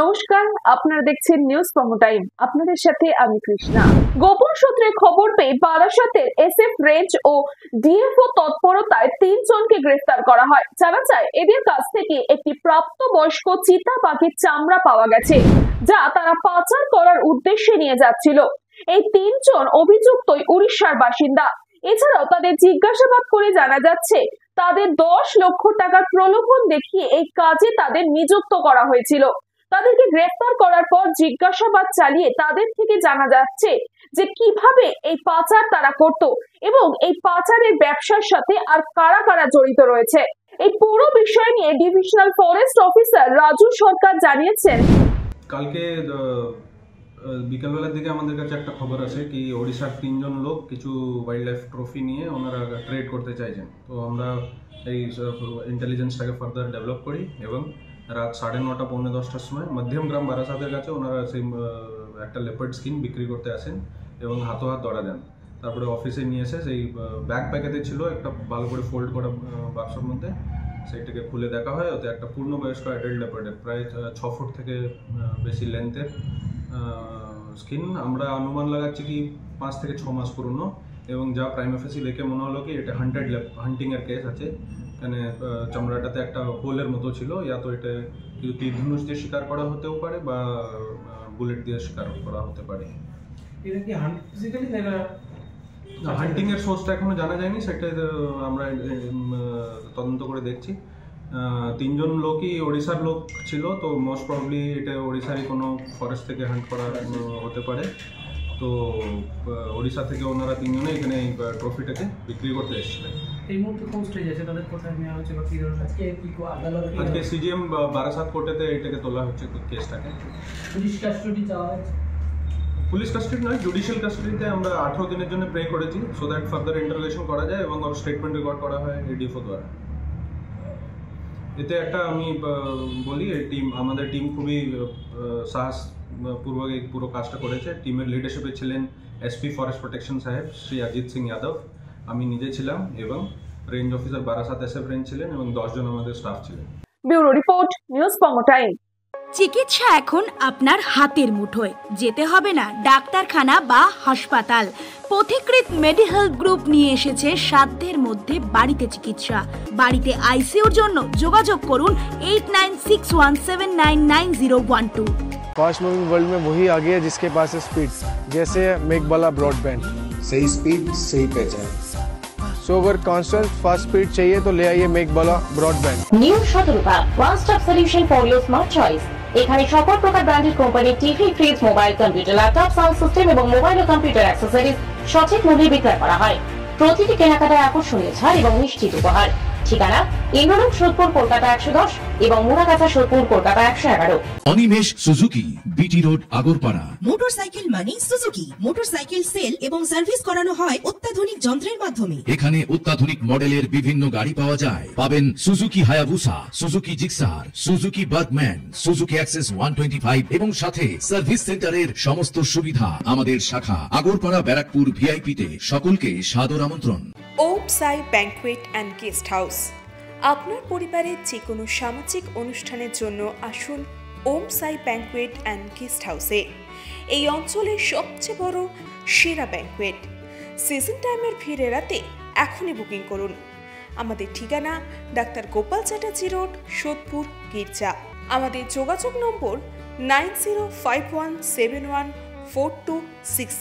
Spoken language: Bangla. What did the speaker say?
নমস্কার, আপনারা দেখছেন নিউজ প্রোমো টাইম। আপনাদের সাথে আমি কৃষ্ণা। গোপন সূত্রে খবর পেয়ে বারাসাতের এসএফ রেঞ্জ ও ডিএফও তৎপরতায় 3 জনকে গ্রেফতার করা হয়। জানা যায়, এদের কাছ থেকে একটি প্রাপ্তবয়স্ক চিতা পাখির চামড়া পাওয়া গেছে, যা তারা পাচার করার উদ্দেশ্যে নিয়ে যাচ্ছিল। এই 3 জন অভিযুক্তই উড়িষ্যার বাসিন্দা। এছাড়াও তাদের জিজ্ঞাসাবাদ করে জানা যাচ্ছে, তাদের 10 লক্ষ টাকার প্রলোভন দেখিয়ে এই কাজে তাদের নিযুক্ত করা হয়েছিল। তাদেরকে গ্রেফতার করার পর জিজ্ঞাসাবাদ চালিয়ে তাদের থেকে জানা যাচ্ছে যে কিভাবে এই পাচার তারা করত এবং এই পাচারের ব্যবসার সাথে আর কারা কারা জড়িত রয়েছে। এই পুরো বিষয় নিয়ে ডিভিশনাল ফরেস্ট অফিসার রাজু সরকার জানিয়েছেন, কালকে বিকালবেলার দিকে আমাদের কাছে একটা খবর আসে কি ওড়িশার 3 জন লোক কিছু ওয়াইল্ড লাইফ ট্রফি নিয়ে ওনারা ট্রেড করতে চাইছেন। তো আমরা এই ইন্টেলিজেন্সটাকে ফার্দার ডেভেলপ করি এবং রাত 9:30 পৌনে 10টার সময় মধ্যমগ্রাম বারাসাতের কাছে ওনারা সেই একটা লেপার্ড স্কিন বিক্রি করতে আসেন এবং হাত ধরা দেন। তারপরে অফিসে নিয়ে এসে সেই ব্যাকপ্যাকেতে ছিল একটা ভালো করে ফোল্ড করা বাক্সের মধ্যে, সেইটাকে খুলে দেখা হয়। ওতে একটা পূর্ণবয়স্ক অ্যাডাল্ট লেপার্ডের প্রায় 6 ফুট থেকে বেশি লেন্থের স্কিন। আমরা অনুমান লাগাচ্ছি কি 5 থেকে 6 মাস পুরনো, এবং যা প্রাইমা ফেসি দেখে মনে হলো কি এটা হান্টিংয়ের কেস আছে। এখানে চামড়াটাতে একটা হোলের মতো ছিল, ইয়া তো এটা কিছু তীর ধনুষ দিয়ে শিকার করা হতেও পারে বা বুলেট দিয়ে শিকার করা হতে পারে। এটা কি ফিজিক্যালি হান্টিং এর সোর্সটা এখনো জানা যায়নি, সেটা আমরা তদন্ত করে দেখছি। 3 জন লোকই ওড়িশার লোক ছিল, তো মোস্ট প্রবলি এটা ওড়িশারই কোনো ফরেস্ট থেকে হান্ট করা হতে পারে। তো ওড়িশা থেকে ওনারা 3 জনে এখানে এই ট্রফিটাকে বিক্রি করতে এসেছিলেন। এই মুহূর্তে কোন স্টেজ আছে, তাদের কোথায় নেওয়া হচ্ছে বা কি ধরনের আজকে সিজিএম বারাসাত কোর্টেতে এটাকে তোলা হচ্ছে কেসটাকে। পুলিশ কাস্টডি চাওয়া হচ্ছে? পুলিশ কাস্টডি নয়, জুডিশিয়াল কাস্টডিতে আমরা 18 দিনের জন্য প্রে করেছি, সো দ্যাট ফার্দার ইন্টারোগেশন করা যায় এবং ওর স্টেটমেন্ট রেকর্ড করা হয় এডিএফও দ্বারা। এতে একটা আমি বলি, আমাদের টিম খুবই সাহসপূর্বক এই পুরো কাজটা করেছে। টিমের লিডারশিপে ছিলেন এসপি ফরেস্ট প্রোটেকশন সাহেব শ্রী অজিত সিং যাদব, আমি নিজে ছিলাম, এবং range officer Barasat SF range ছিলেন, এবং 10 জন আমাদের স্টাফ ছিলেন। Bureau report, news promo time. চিকিৎসা এখন আপনার হাতের মুঠোয়, যেতে হবে না ডাক্তারখানা বা হাসপাতাল। পথিকৃৎ মেডিহেলথ গ্রুপ নিয়ে এসেছে সাধ্যের মধ্যে বাড়িতে চিকিৎসা। বাড়িতে আইসিইউর জন্য যোগাযোগ করুন 8961799012। फास्ट मूविंग वर्ल्ड में वही आगे है जिसके पास है स्पीड, जैसे मेघबाला ब्रॉडबैंड। सही स्पीड सही पहचान। सो अगर कांस्टेंट फास्ट स्पीड चाहिए तो ले आइए Meghbala broadband. New Shatarupa one stop solution for your smart choice. এখানে সকল প্রকার ব্র্যান্ডেড কোম্পানির TV, fridge, mobile, computer, laptop, sound system এবং মোবাইল ও কম্পিউটার অ্যাক্সেসরিজ সঠিক মূল্যে বিক্রয় করা হয়। প্রতিটি কেনাকাটায় আকর্ষণীয় ছাড় এবং নিশ্চিত উপহার। ঠিকানা ইন্দ্রনগর, সোদপুর, কলকাতা 110 এবং Muragachha, Sodepur, Kolkata 111। Animesh Suzuki, BT road, Agarpara. Motorcycle মানে সুজুকি। মোটরসাইকেল সেল এবং সার্ভিস করানো হয় অত্যাধুনিক যন্ত্রের মাধ্যমে। এখানে অত্যাধুনিক মডেলের বিভিন্ন গাড়ি পাওয়া যায়। পাবেন Suzuki Hayabusa, Suzuki Gixxer, Suzuki Bergman, Suzuki access 125 এবং সাথে সার্ভিস সেন্টারের সমস্ত সুবিধা। আমাদের শাখা আগরপাড়া, ব্যারাকপুর ভিআইপি তে। সকলকে সাদর আমন্ত্রণ। ওম সাই ব্যাংকুয়েট অ্যান্ড গেস্ট হাউস। আপনার পরিবারের যে কোনো সামাজিক অনুষ্ঠানের জন্য আসুন ওম সাই ব্যাংকুয়েট অ্যান্ড গেস্ট হাউসে। এই অঞ্চলের সবচেয়ে বড় সেরা ব্যাংকুয়েট। সিজন টাইমের ভিড় এড়াতে এখনই বুকিং করুন। আমাদের ঠিকানা ডাক্তার গোপাল চ্যাটার্জি রোড, সোদপুর, গির্জা। আমাদের যোগাযোগ নম্বর 9051714263।